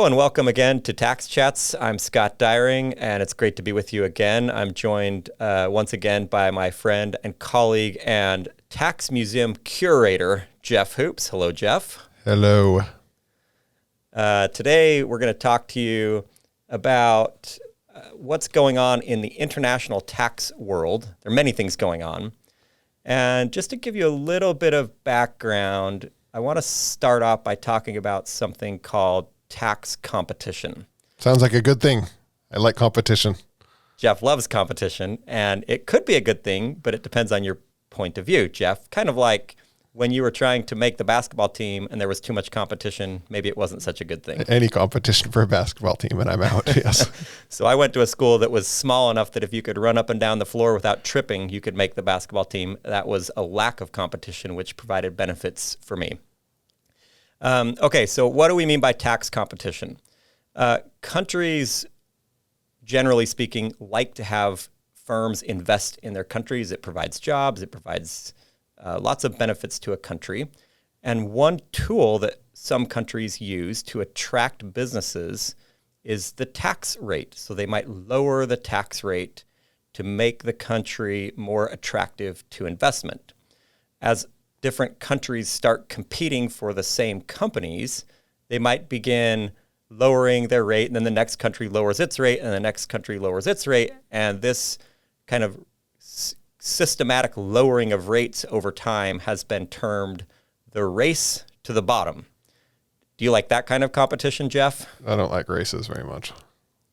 and welcome again to Tax Chats. I'm Scott Dyring, and it's great to be with you again. I'm joined once again by my friend and colleague and tax museum curator, Jeff Hoops. Hello, Jeff. Hello. Today, we're going to talk to you about what's going on in the international tax world. There are many things going on. And just to give you a little bit of background, I want to start off by talking about something called tax competition. Sounds like a good thing. I like competition. Jeff loves competition, and it could be a good thing, but it depends on your point of view, Jeff. Kind of like when you were trying to make the basketball team and there was too much competition, maybe it wasn't such a good thing. Any competition for a basketball team and I'm out, yes. So I went to a school that was small enough that if you could run up and down the floor without tripping, you could make the basketball team. That was a lack of competition, which provided benefits for me. Okay, so what do we mean by tax competition? Countries, generally speaking, like to have firms invest in their countries. It provides jobs. It provides lots of benefits to a country. And one tool that some countries use to attract businesses is the tax rate. So they might lower the tax rate to make the country more attractive to investment. As different countries start competing for the same companies, they might begin lowering their rate, and then the next country lowers its rate, and the next country lowers its rate, and this kind of systematic lowering of rates over time has been termed the race to the bottom. Do you like that kind of competition, Jeff? I don't like races very much.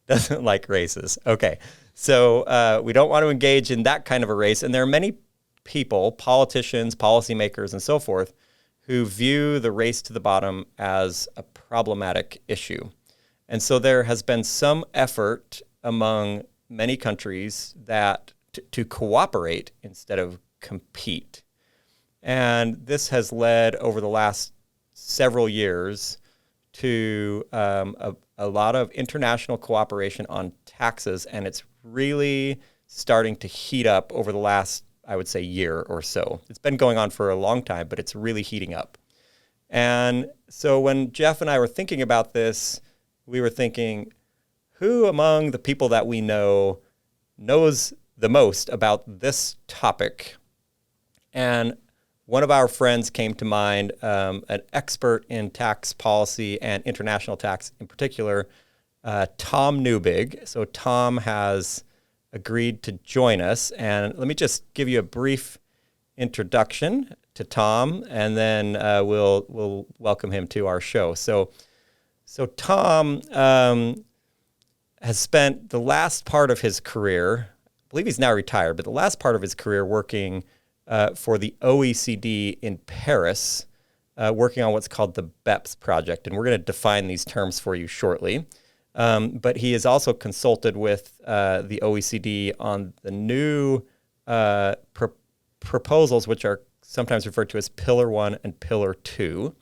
Doesn't like races. Okay. So we don't want to engage in that kind of a race. And there are many people, politicians, policymakers, and so forth, who view the race to the bottom as a problematic issue. And so there has been some effort among many countries that to cooperate instead of compete. And this has led over the last several years to a lot of international cooperation on taxes, and it's really starting to heat up over the last, I would say, year or so. It's been going on for a long time, but it's really heating up. And so when Jeff and I were thinking about this, we were thinking, who among the people that we know knows the most about this topic? And one of our friends came to mind, an expert in tax policy and international tax in particular, Tom Neubig. So Tom has agreed to join us. And let me just give you a brief introduction to Tom, and then we'll welcome him to our show. So Tom has spent the last part of his career, I believe he's now retired, but the last part of his career working for the OECD in Paris, working on what's called the BEPS project. And we're going to define these terms for you shortly. But he has also consulted with the OECD on the new proposals, which are sometimes referred to as Pillar 1 and Pillar 2.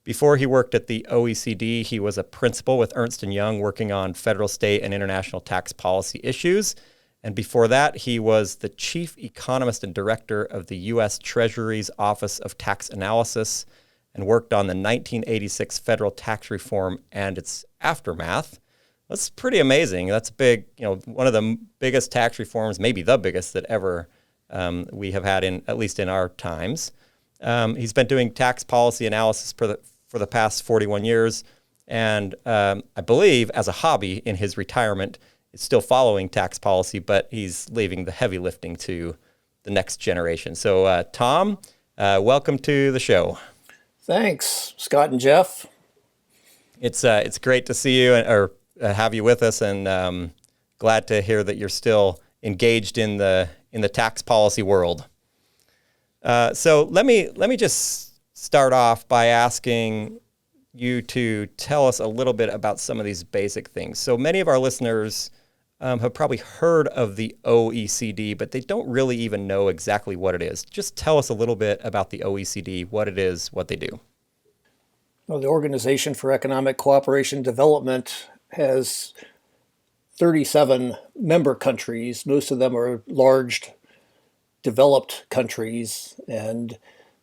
Before he worked at the OECD, he was a principal with Ernst & Young working on federal, state, and international tax policy issues. And before that, he was the chief economist and director of the U.S. Treasury's Office of Tax Analysis and worked on the 1986 federal tax reform and its aftermath. That's pretty amazing. That's big, one of the biggest tax reforms, maybe the biggest that ever we have had at least in our times. He's been doing tax policy analysis for the past 41 years. And I believe as a hobby in his retirement, is still following tax policy, but he's leaving the heavy lifting to the next generation. So Tom, welcome to the show. Thanks, Scott and Jeff. It's great to see you or have you with us, and glad to hear that you're still engaged in the tax policy world. So let me just start off by asking you to tell us a little bit about some of these basic things. So many of our listeners have probably heard of the OECD, but they don't really even know exactly what it is. Just tell us a little bit about the OECD, what it is, what they do. Well, the Organization for Economic Cooperation and Development has 37 member countries. Most of them are large, developed countries, and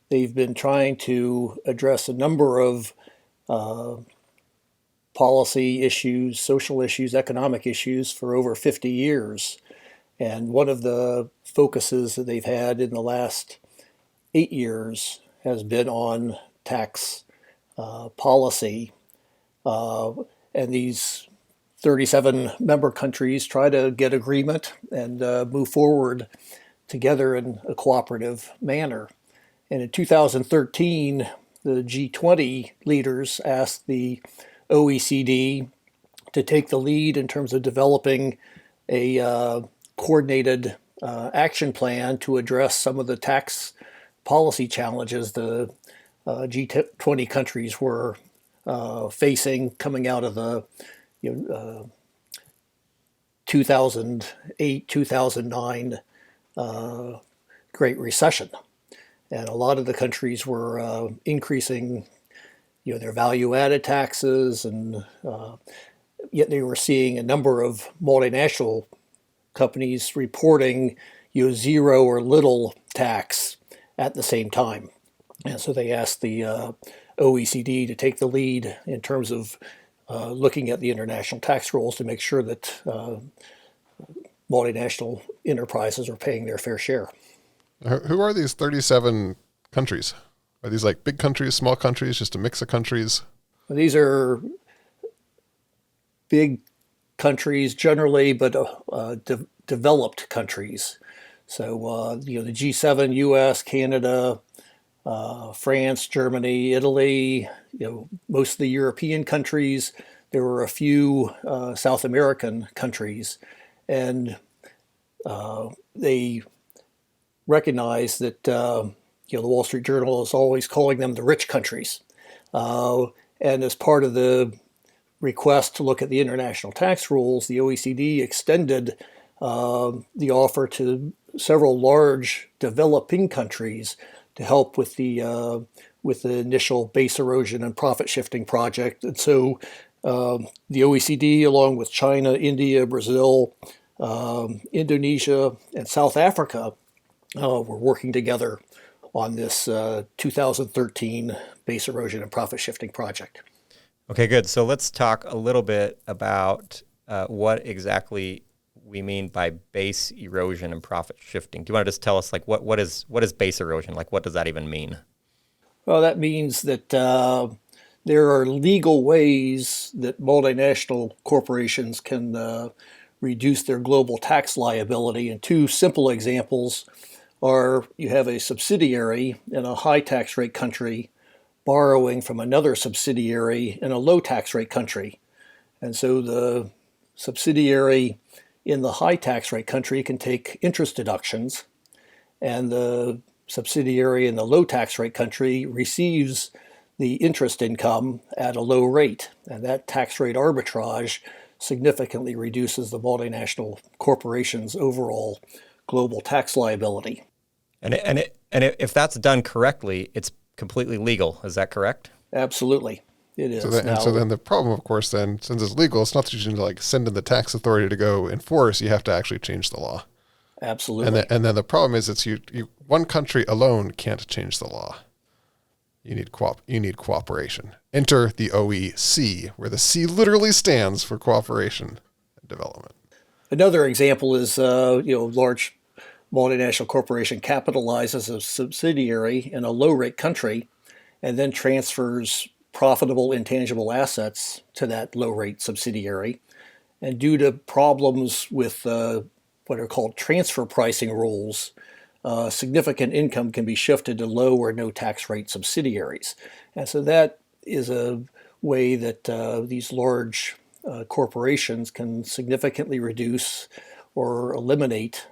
they've been trying to address a number of policy issues, social issues, economic issues for over 50 years. And one of the focuses that they've had in the last 8 years has been on tax policy. And these 37 member countries try to get agreement and move forward together in a cooperative manner. And in 2013, the G20 leaders asked the OECD to take the lead in terms of developing a coordinated action plan to address some of the tax policy challenges the G20 countries were facing coming out of the 2008, 2009 Great Recession. And a lot of the countries were increasing their value-added taxes, and yet they were seeing a number of multinational companies reporting zero or little tax at the same time. And so they asked the OECD to take the lead in terms of looking at the international tax rules to make sure that multinational enterprises are paying their fair share. Who are these 37 countries? Are these like big countries, small countries, just a mix of countries? These are big countries generally, but developed countries. So, the G7, US, Canada, France, Germany, Italy, most of the European countries. There were a few South American countries. And they recognize that the Wall Street Journal is always calling them the rich countries. And as part of the request to look at the international tax rules, the OECD extended the offer to several large developing countries to help with the initial base erosion and profit shifting project. And so the OECD, along with China, India, Brazil, Indonesia, and South Africa, were working together on this 2013 base erosion and profit shifting project. Okay, good. So let's talk a little bit about what exactly we mean by base erosion and profit shifting. Do you want to just tell us, like, what is base erosion? Like, what does that even mean? Well, that means that there are legal ways that multinational corporations can reduce their global tax liability. And two simple examples are you have a subsidiary in a high tax rate country borrowing from another subsidiary in a low tax rate country. And so the subsidiary in the high tax rate country can take interest deductions, and the subsidiary in the low tax rate country receives the interest income at a low rate. And that tax rate arbitrage significantly reduces the multinational corporation's overall global tax liability. And if that's done correctly, it's completely legal. Is that correct? Absolutely, it is. So then the problem, of course, then, since it's legal, it's not that you can send in the tax authority to go enforce. You have to actually change the law. Absolutely. And then the problem is it's you one country alone can't change the law. You need cooperation. Enter the OEC, where the C literally stands for cooperation and development. Another example is large multinational corporation capitalizes a subsidiary in a low rate country and then transfers profitable intangible assets to that low rate subsidiary. And due to problems with what are called transfer pricing rules, significant income can be shifted to low or no tax rate subsidiaries. And so that is a way that these large corporations can significantly reduce or eliminate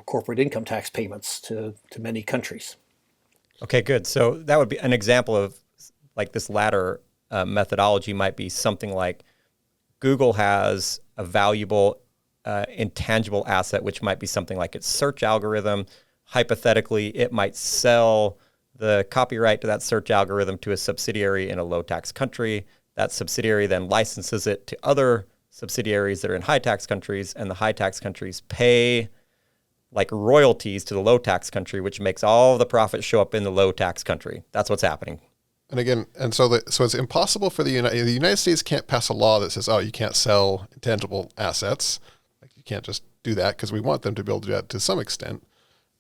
corporate income tax payments to many countries. Okay, good. So that would be an example of, like, this latter methodology might be something like Google has a valuable intangible asset, which might be something like its search algorithm. Hypothetically, it might sell the copyright to that search algorithm to a subsidiary in a low tax country. That subsidiary then licenses it to other subsidiaries that are in high tax countries, and the high tax countries pay like royalties to the low tax country, which makes all the profits show up in the low tax country. That's what's happening. And again, and so so it's impossible for the United States can't pass a law that says, oh, you can't sell intangible assets. Like you can't just do that because we want them to be able to do that to some extent.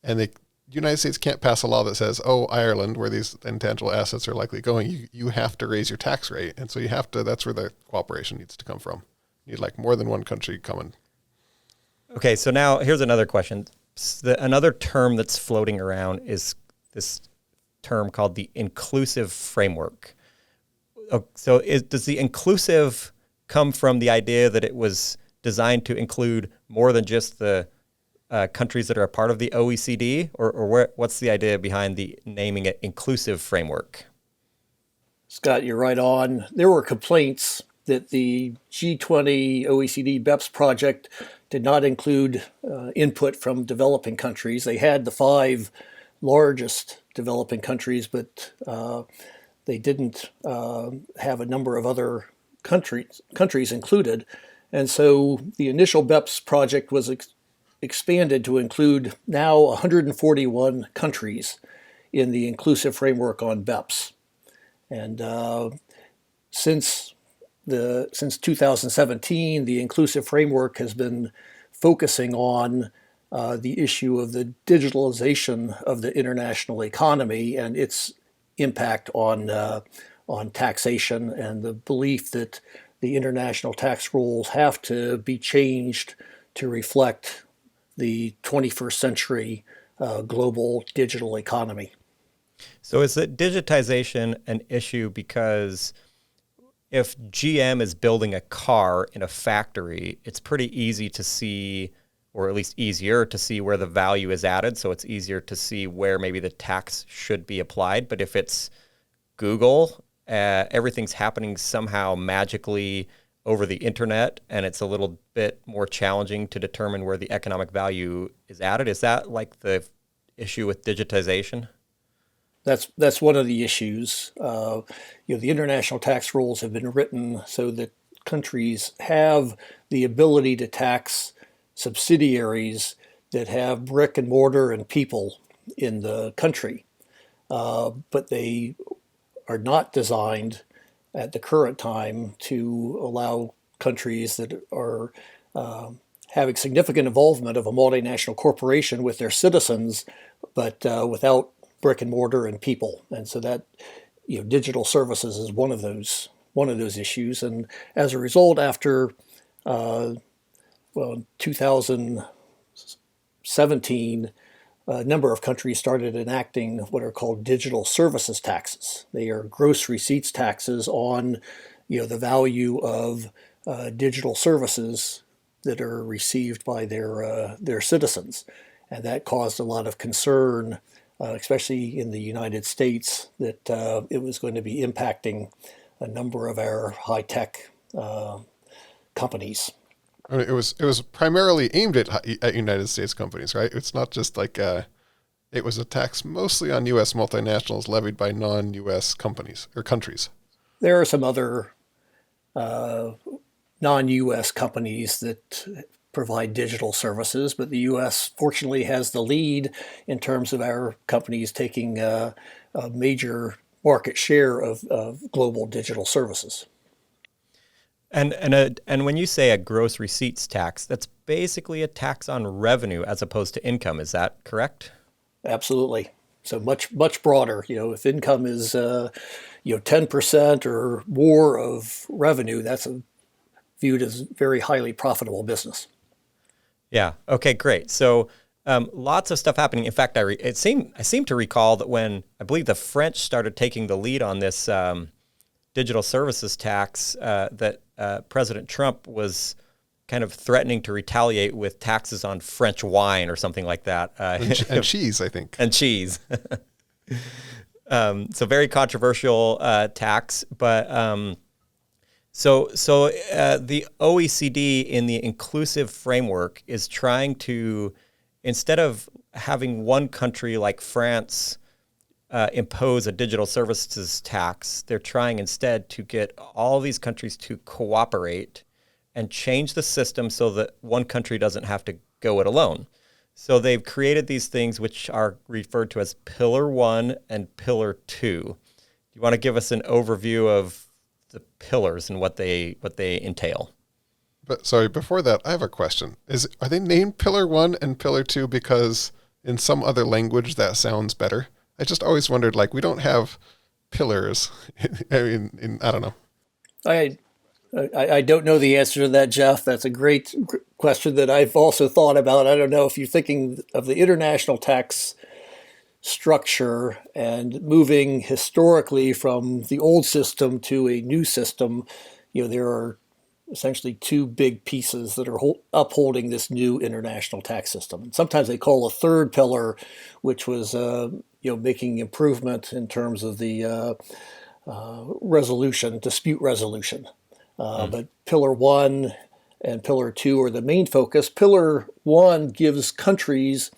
And the United States can't pass a law that says, oh, Ireland, where these intangible assets are likely going, you have to raise your tax rate. And so you have to, that's where the cooperation needs to come from. You need like more than one country coming. Okay, so now here's another question. Another term that's floating around is this term called the inclusive framework. So does the inclusive come from the idea that it was designed to include more than just the countries that are a part of the OECD, or what's the idea behind the naming it inclusive framework? Scott, you're right on. There were complaints that the G20 OECD BEPS project did not include input from developing countries. They had the 5 largest developing countries, but they didn't have a number of other countries included. And so the initial BEPS project was expanded to include now 141 countries in the inclusive framework on BEPS. And since 2017, the inclusive framework has been focusing on the issue of the digitalization of the international economy and its impact on taxation, and the belief that the international tax rules have to be changed to reflect the 21st century global digital economy. So is it digitization an issue because if GM is building a car in a factory, it's pretty easy to see, or at least easier to see where the value is added. So it's easier to see where maybe the tax should be applied. But if it's Google, everything's happening somehow magically over the internet, and it's a little bit more challenging to determine where the economic value is added. Is that like the issue with digitization? That's one of the issues. The international tax rules have been written so that countries have the ability to tax subsidiaries that have brick and mortar and people in the country, but they are not designed at the current time to allow countries that are having significant involvement of a multinational corporation with their citizens, but without brick and mortar and people. And so that, digital services is one of those issues. And as a result, after 2017, a number of countries started enacting what are called digital services taxes. They are gross receipts taxes on, the value of digital services that are received by their citizens, and that caused a lot of concern, especially in the United States, that it was going to be impacting a number of our high-tech companies. I mean, it was primarily aimed at United States companies, right? It's not just like it was a tax mostly on U.S. multinationals levied by non-U.S. companies or countries. There are some other non-U.S. companies that provide digital services, but the U.S. fortunately has the lead in terms of our companies taking a major market share of global digital services. And when you say a gross receipts tax, that's basically a tax on revenue as opposed to income. Is that correct? Absolutely. So much broader. If income is 10% or more of revenue, that's viewed as very highly profitable business. Yeah. Okay. Great. So lots of stuff happening. In fact, I seem to recall that when I believe the French started taking the lead on this digital services tax, that President Trump was kind of threatening to retaliate with taxes on French wine or something like that. And cheese, I think. And cheese. So very controversial tax, but so the OECD in the inclusive framework is trying to, instead of having one country like France impose a digital services tax, they're trying instead to get all these countries to cooperate and change the system so that one country doesn't have to go it alone. So they've created these things which are referred to as Pillar 1 and Pillar 2. you want to give us an overview of the pillars and what they entail? But sorry, before that, I have a question. Are they named Pillar 1 and Pillar 2 because in some other language that sounds better? I just always wondered, like, we don't have pillars. I don't know. I don't know the answer to that, Jeff. That's a great question that I've also thought about. I don't know if you're thinking of the international tax structure and moving historically from the old system to a new system. There are essentially two big pieces that are upholding this new international tax system. And sometimes they call a third pillar, which was making improvement in terms of the dispute resolution. But Pillar 1 and Pillar 2 are the main focus. Pillar 1 gives countries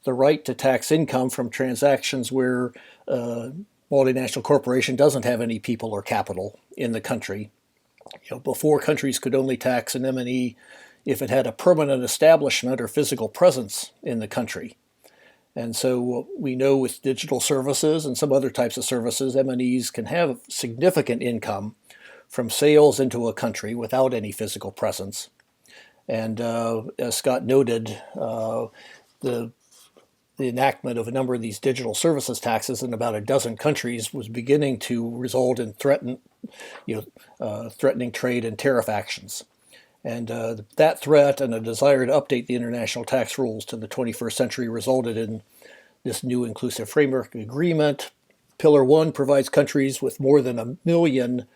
the right to tax income from transactions where a multinational corporation doesn't have any people or capital in the country. Before, countries could only tax an M&E if it had a permanent establishment or physical presence in the country. And so we know with digital services and some other types of services, M&Es can have significant income from sales into a country without any physical presence. And as Scott noted, the enactment of a number of these digital services taxes in about a dozen countries was beginning to result in threatening trade and tariff actions. And that threat and a desire to update the international tax rules to the 21st century resulted in this new inclusive framework agreement. Pillar 1 provides countries with more than €1 million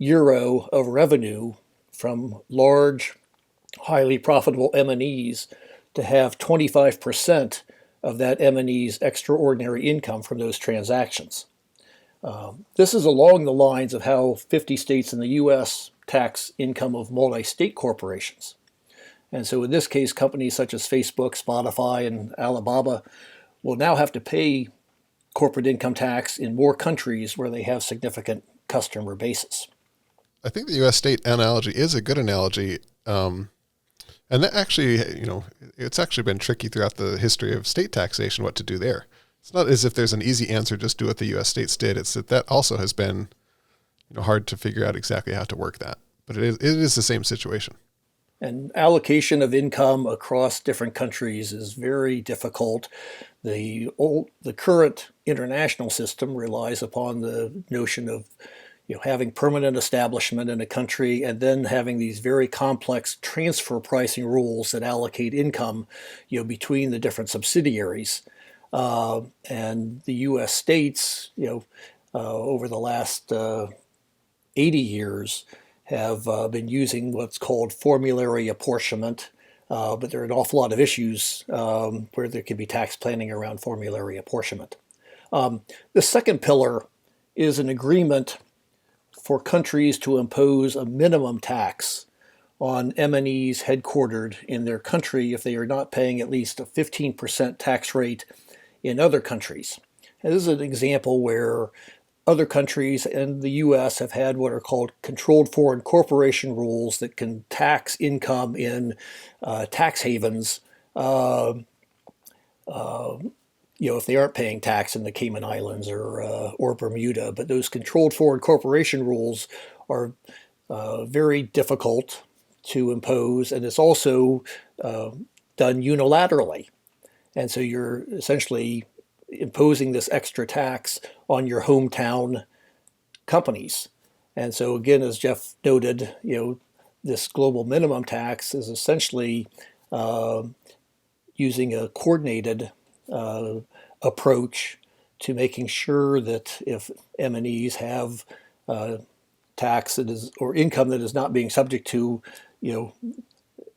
of revenue from large, highly profitable M&Es to have 25% of that M&E's extraordinary income from those transactions. This is along the lines of how 50 states in the U.S. tax income of multi-state corporations. And so in this case, companies such as Facebook, Spotify, and Alibaba will now have to pay corporate income tax in more countries where they have significant customer bases. I think the U.S. state analogy is a good analogy. And that actually, it's actually been tricky throughout the history of state taxation, what to do there. It's not as if there's an easy answer, just do what the U.S. states did. It's that also has been hard to figure out exactly how to work that. But it is the same situation. And allocation of income across different countries is very difficult. The current international system relies upon the notion of having permanent establishment in a country and then having these very complex transfer pricing rules that allocate income between the different subsidiaries. And the U.S. states, over the last 80 years, have been using what's called formulary apportionment, but there are an awful lot of issues where there can be tax planning around formulary apportionment. The second pillar is an agreement for countries to impose a minimum tax on M&Es headquartered in their country if they are not paying at least a 15% tax rate in other countries. And this is an example where other countries and the U.S. have had what are called controlled foreign corporation rules that can tax income in tax havens, if they aren't paying tax in the Cayman Islands or Bermuda. But those controlled foreign corporation rules are very difficult to impose, and it's also done unilaterally. And so you're essentially imposing this extra tax on your hometown companies. And so again, as Jeff noted, this global minimum tax is essentially using a coordinated approach to making sure that if M&Es have tax that is or income that is not being subject to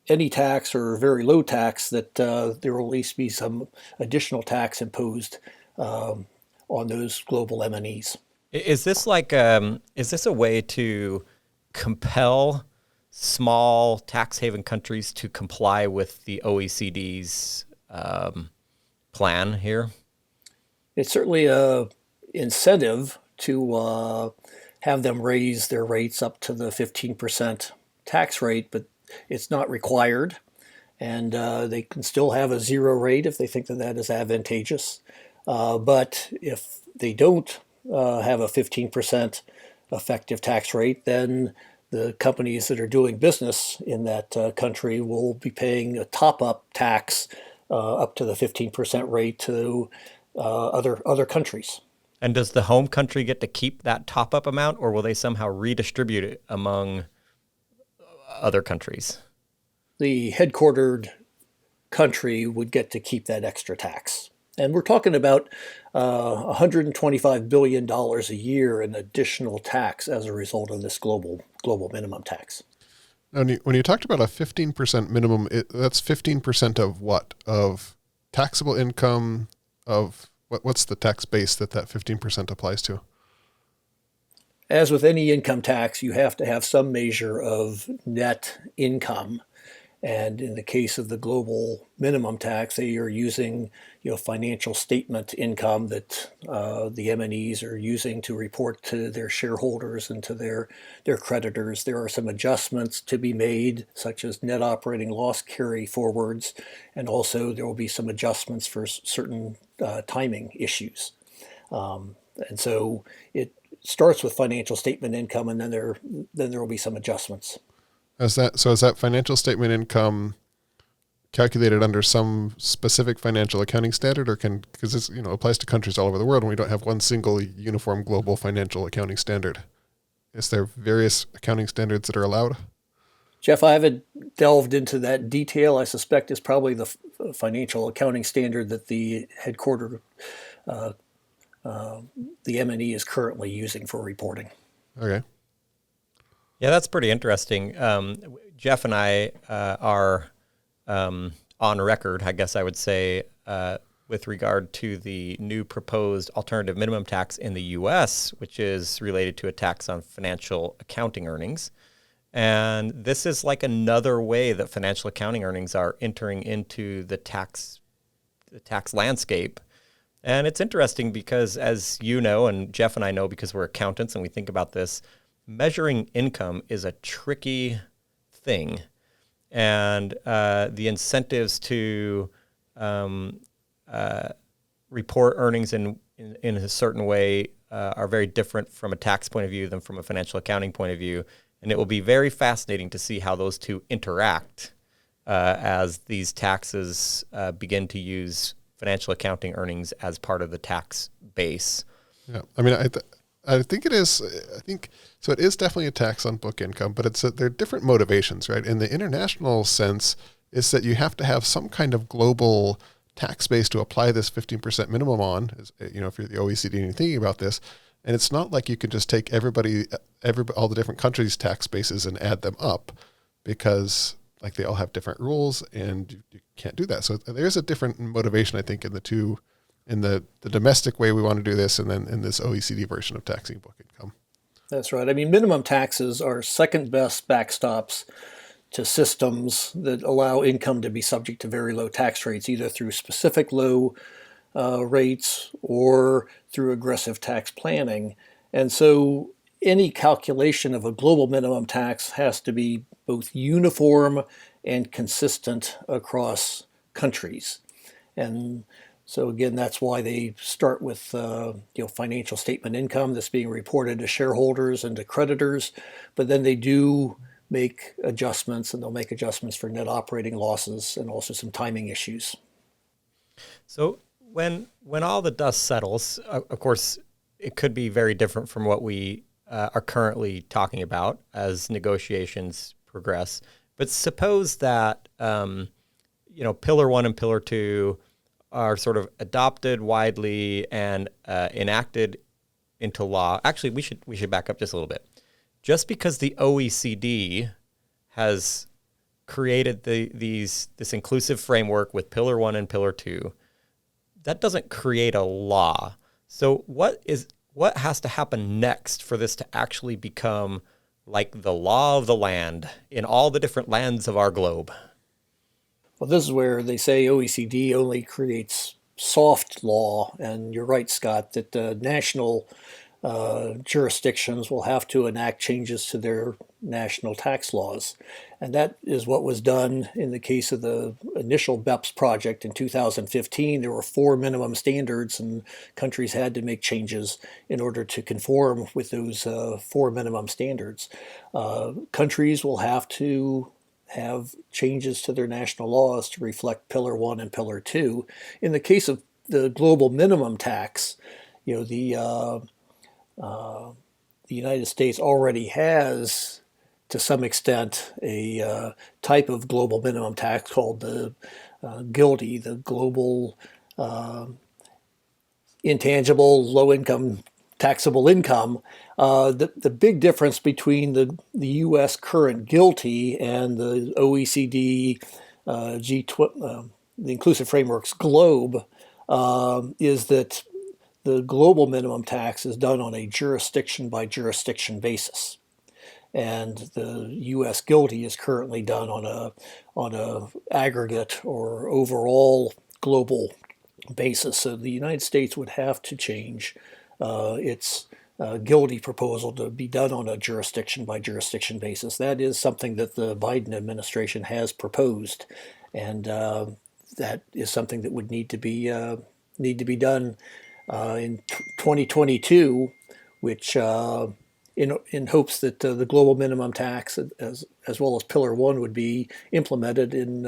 any tax or very low tax, that there will at least be some additional tax imposed on those global M&Es. Is this is this a way to compel small tax haven countries to comply with the OECD's plan here? It's certainly a incentive to have them raise their rates up to the 15% tax rate, but it's not required, and they can still have a zero rate if they think that is advantageous. But if they don't have a 15% effective tax rate, then the companies that are doing business in that country will be paying a top-up tax up to the 15% rate to other countries. And does the home country get to keep that top-up amount, or will they somehow redistribute it among other countries? The headquartered country would get to keep that extra tax. And we're talking about $125 billion a year in additional tax as a result of this global minimum tax. Now, when you talked about a 15% minimum, that's 15% of what? Of taxable income? Of what's the tax base that 15% applies to? As with any income tax, you have to have some measure of net income. And in the case of the global minimum tax, they are using, financial statement income that the M&Es are using to report to their shareholders and to their creditors. There are some adjustments to be made, such as net operating loss carry forwards, and also there will be some adjustments for certain timing issues. And so it starts with financial statement income, and then there will be some adjustments. Is that financial statement income calculated under some specific financial accounting standard, or because this applies to countries all over the world, and we don't have one single uniform global financial accounting standard? Is there various accounting standards that are allowed? Jeff, I haven't delved into that detail. I suspect it's probably the financial accounting standard that the headquarter, the M&E is currently using for reporting. Okay. Yeah, that's pretty interesting. Jeff and I are on record, I guess I would say, with regard to the new proposed alternative minimum tax in the U.S., which is related to a tax on financial accounting earnings. And this is like another way that financial accounting earnings are entering into the tax landscape. And it's interesting because, as you know, and Jeff and I know because we're accountants and we think about this, measuring income is a tricky thing, and the incentives to report earnings in a certain way are very different from a tax point of view than from a financial accounting point of view. And it will be very fascinating to see how those two interact as these taxes begin to use financial accounting earnings as part of the tax base. Yeah, I mean, I think it is. I think so. It is definitely a tax on book income, but there are different motivations, right? In the international sense, is that you have to have some kind of global tax base to apply this 15% minimum on. If you're the OECD and you're thinking about this, and it's not like you can just take all the different countries' tax bases and add them up, because like they all have different rules, and you can't do that. So there's a different motivation, I think, in the two. In the domestic way we want to do this, and then in this OECD version of taxing book income. That's right. I mean, minimum taxes are second best backstops to systems that allow income to be subject to very low tax rates, either through specific low rates or through aggressive tax planning. And so any calculation of a global minimum tax has to be both uniform and consistent across countries. And so again, that's why they start with financial statement income that's being reported to shareholders and to creditors, but then they do make adjustments, and they'll make adjustments for net operating losses and also some timing issues. So when all the dust settles, of course, it could be very different from what we are currently talking about as negotiations progress. But suppose that Pillar 1 and Pillar 2 are sort of adopted widely and enacted into law. Actually, we should back up just a little bit. Just because the OECD has created this inclusive framework with Pillar 1 and Pillar 2, that doesn't create a law. So what has to happen next for this to actually become like the law of the land in all the different lands of our globe? Well, this is where they say OECD only creates soft law, and you're right, Scott, that national jurisdictions will have to enact changes to their national tax laws. And that is what was done in the case of the initial BEPS project in 2015. There were 4 minimum standards, and countries had to make changes in order to conform with those 4 minimum standards. Countries will have to have changes to their national laws to reflect Pillar 1 and Pillar 2. In the case of the global minimum tax, the United States already has, to some extent, a type of global minimum tax called the GILTI, the Global Intangible Low Income Taxable Income. The big difference between the U.S. current GILTI and the OECD the Inclusive Frameworks GLOBE is that the global minimum tax is done on a jurisdiction by jurisdiction basis, and the U.S. GILTI is currently done on a aggregate or overall global basis. So the United States would have to change its GILTI proposal to be done on a jurisdiction by jurisdiction basis. That is something that the Biden administration has proposed, and that is something that would need to be done in 2022, which in hopes that the global minimum tax as well as Pillar 1 would be implemented in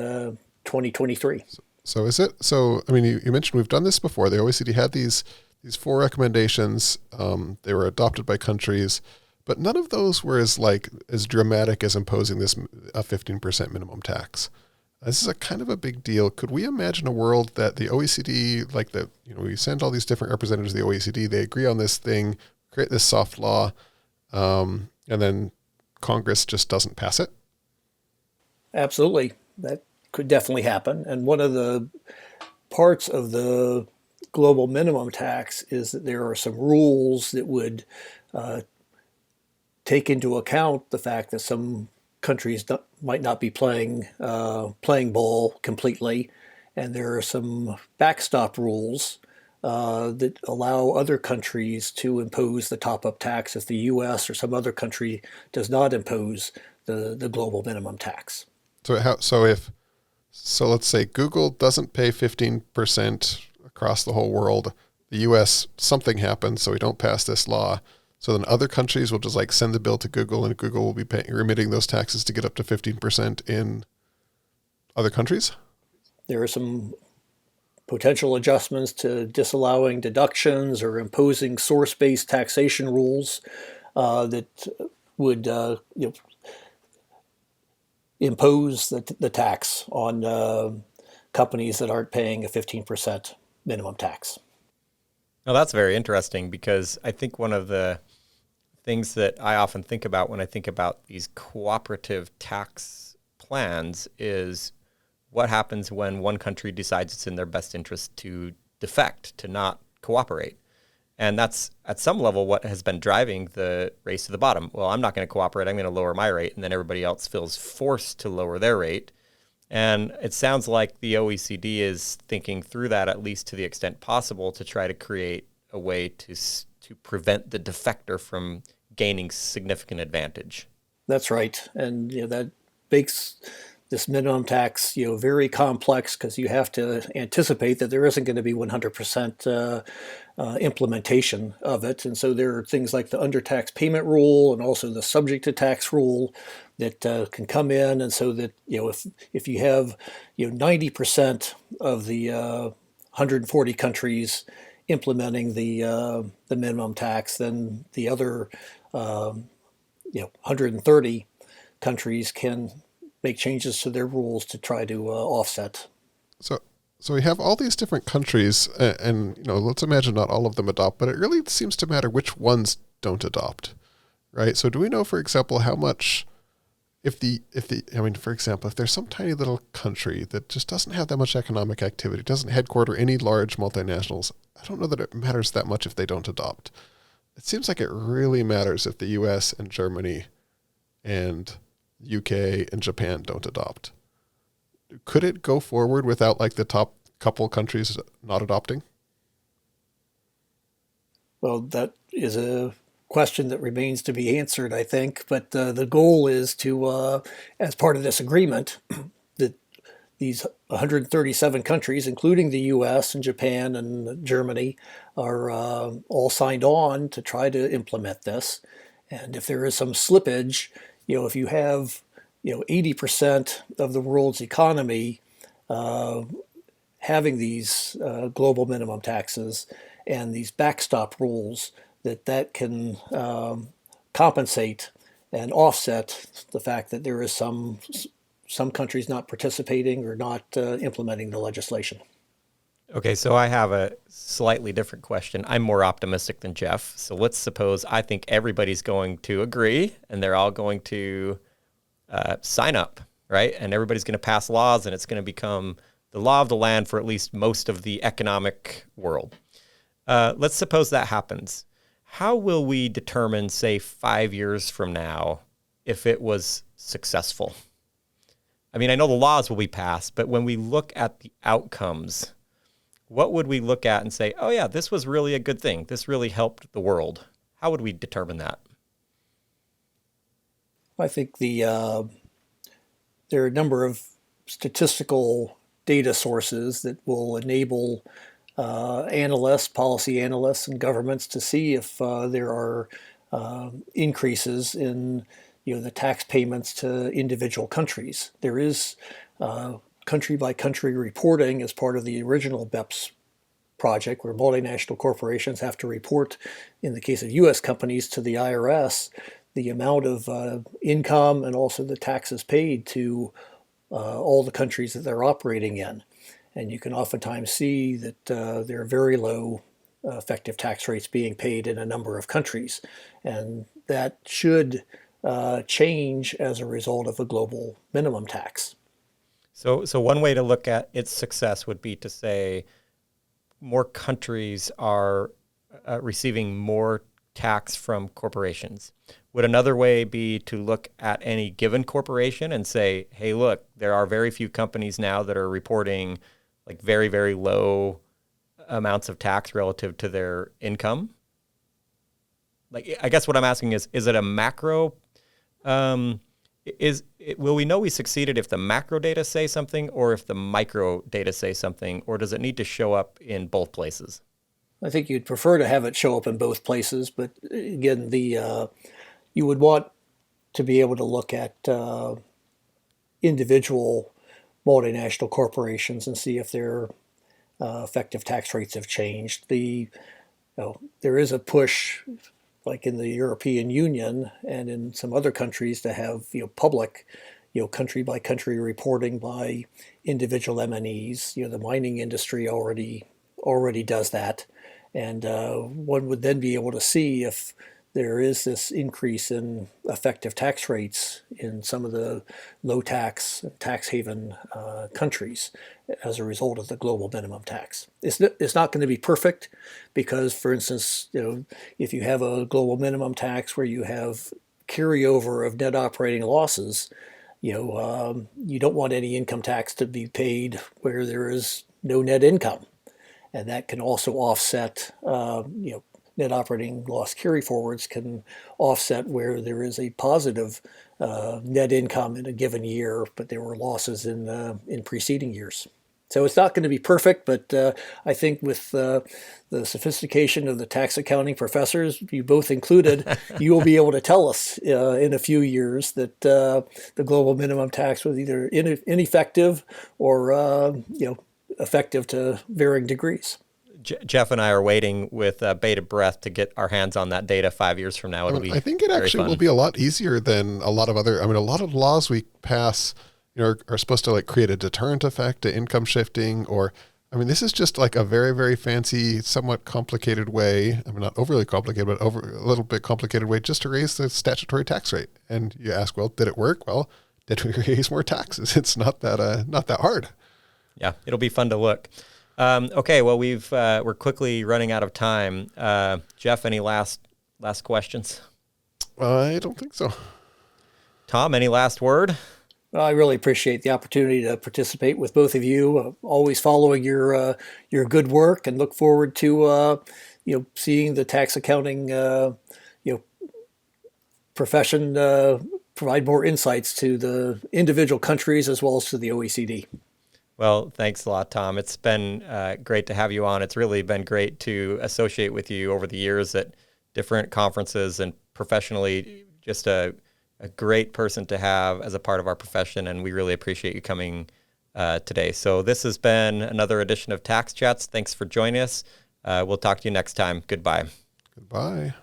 2023. So is it? So, I mean, you mentioned we've done this before. The OECD had these 4 recommendations. They were adopted by countries, but none of those were as dramatic as imposing this a 15% minimum tax. This is a kind of a big deal. Could we imagine a world that the OECD, we send all these different representatives of the OECD, they agree on this thing, create this soft law, and then Congress just doesn't pass it? Absolutely. That could definitely happen. And one of the parts of the global minimum tax is that there are some rules that would take into account the fact that some countries might not be playing ball completely, and there are some backstop rules that allow other countries to impose the top-up tax if the U.S. or some other country does not impose the global minimum tax. So let's say Google doesn't pay 15% across the whole world. The U.S. something happens, so we don't pass this law. So then other countries will just send the bill to Google, and Google will be remitting those taxes to get up to 15% in other countries? There are some potential adjustments to disallowing deductions or imposing source-based taxation rules that would impose the tax on companies that aren't paying a 15% minimum tax. Now, that's very interesting, because I think one of the things that I often think about when I think about these cooperative tax plans is what happens when one country decides it's in their best interest to defect, to not cooperate. And that's at some level what has been driving the race to the bottom. Well, I'm not going to cooperate. I'm going to lower my rate. And then everybody else feels forced to lower their rate. And it sounds like the OECD is thinking through that, at least to the extent possible, to try to create a way to prevent the defector from gaining significant advantage. That's right. And that makes this minimum tax very complex, because you have to anticipate that there isn't going to be 100% implementation of it. And so there are things like the undertax payment rule and also the subject to tax rule that can come in. And so that if you have 90% of the 140 countries implementing the minimum tax, then the other 130 countries can make changes to their rules to try to offset. So we have all these different countries, and let's imagine not all of them adopt, but it really seems to matter which ones don't adopt, right? So do we know, for example, how much for example, if there's some tiny little country that just doesn't have that much economic activity, doesn't headquarter any large multinationals, I don't know that it matters that much if they don't adopt. It seems like it really matters if the US and Germany and UK and Japan don't adopt. Could it go forward without the top couple countries not adopting? Well, that is a question that remains to be answered, I think. But the goal is to, as part of this agreement, that these 137 countries, including the U.S. and Japan and Germany, are all signed on to try to implement this. And if there is some slippage, if you have 80% of the world's economy having these global minimum taxes and these backstop rules, that can compensate and offset the fact that there is some countries not participating or not implementing the legislation. Okay, so I have a slightly different question. I'm more optimistic than Jeff. So let's suppose I think everybody's going to agree and they're all going to sign up, right? And everybody's going to pass laws and it's going to become the law of the land for at least most of the economic world. Let's suppose that happens. How will we determine, say, 5 years from now, if it was successful? I mean, I know the laws will be passed, but when we look at the outcomes, what would we look at and say, oh yeah, this was really a good thing. This really helped the world. How would we determine that? I think there are a number of statistical data sources that will enable analysts, policy analysts, and governments to see if there are increases in the tax payments to individual countries. There is country by country reporting as part of the original BEPS project, where multinational corporations have to report, in the case of U.S. companies, to the IRS the amount of income and also the taxes paid to all the countries that they're operating in. And you can oftentimes see that there are very low effective tax rates being paid in a number of countries. And that should change as a result of a global minimum tax. So one way to look at its success would be to say more countries are receiving more tax from corporations. Would another way be to look at any given corporation and say, hey, look, there are very few companies now that are reporting like very, very low amounts of tax relative to their income? Like, I guess what I'm asking is it a macro? Will we know we succeeded if the macro data say something or if the micro data say something, or does it need to show up in both places? I think you'd prefer to have it show up in both places, but again, you would want to be able to look at individual multinational corporations and see if their effective tax rates have changed. There is a push, like in the European Union and in some other countries, to have public, country by country reporting by individual MNEs. The mining industry already does that, and one would then be able to see if there is this increase in effective tax rates in some of the low tax haven countries as a result of the global minimum tax. It's not going to be perfect because, for instance, if you have a global minimum tax where you have carryover of net operating losses, you don't want any income tax to be paid where there is no net income, and that can also offset net operating loss carryforwards can offset where there is a positive net income in a given year, but there were losses in preceding years. So it's not going to be perfect, but I think with the sophistication of the tax accounting professors, you both included, you will be able to tell us in a few years that the global minimum tax was either ineffective or effective to varying degrees. Jeff and I are waiting with bated breath to get our hands on that data 5 years from now. I think it actually will be a lot easier than a lot of other. A lot of laws we pass, are supposed to create a deterrent effect to income shifting, or this is just like a very, very fancy, somewhat complicated way. Not overly complicated, but a little bit complicated way just to raise the statutory tax rate. And you ask, well, did it work? Well, did we raise more taxes? It's not that hard. Yeah, it'll be fun to look. Okay, well, we're quickly running out of time. Jeff, any last questions? I don't think so. Tom, any last word? I really appreciate the opportunity to participate with both of you. Always following your good work, and look forward to seeing the tax accounting profession provide more insights to the individual countries as well as to the OECD. Well, thanks a lot, Tom. It's been great to have you on. It's really been great to associate with you over the years at different conferences and professionally. Just a great person to have as a part of our profession, and we really appreciate you coming today. So this has been another edition of Tax Chats. Thanks for joining us. We'll talk to you next time. Goodbye. Goodbye.